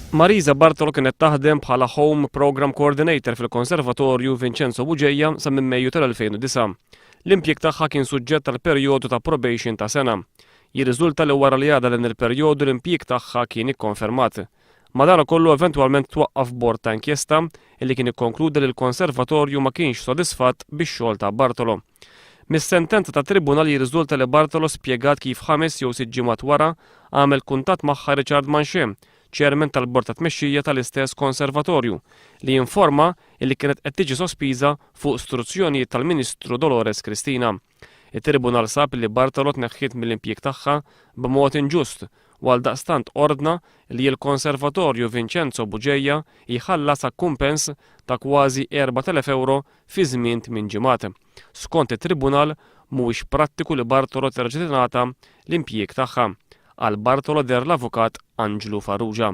Marisa Bartolo kienet taħdem bħala Home Program Coordinator fil-Konservatorju Vincenzo Buġejja sa minn Mejju tal-2009. L-impjieg tagħha kien suġġett tal-perjodu ta' probation ta' sena. Jirriżulta li wara li għadha dan il-perjodu l-impjieg tagħha kien ikkonfermat. Madankollu eventwalment twaqqaf bord ta' inkjesta illi kien ikkonkludi li l-Konservatorju ma kienx sodisfatt bix-xogħol ta' Bartolo. Mis-sentenza ta' tribunal jirriżulta li Bartolo spjegat kif 5 jew 6 ġimgħat wara għamel kuntatt magħha Richard Manche, ċermen tal-bord ta' tmexxija tal-istess konservatorju, li jinforma li kienet qed tiġi sospiża fuq istruzzjonijiet tal-Ministru Dolores Cristina. Il-Tribunal sab li Bartolo tneħħiet mill-impjieg tagħha b'mod inġust u għaldaqstant ordna li l-Konservatorju Vincenzo Buġejja jħallas kumpens ta' kważi 4,000 euro fi żmien 8 ġimgħat. Skont it-Tribunal mhuwiex prattiku li Bartolo terġa' tingħata l-impjieg tagħha. Għal Bartolo der l-avukat Anġlu Farrugia.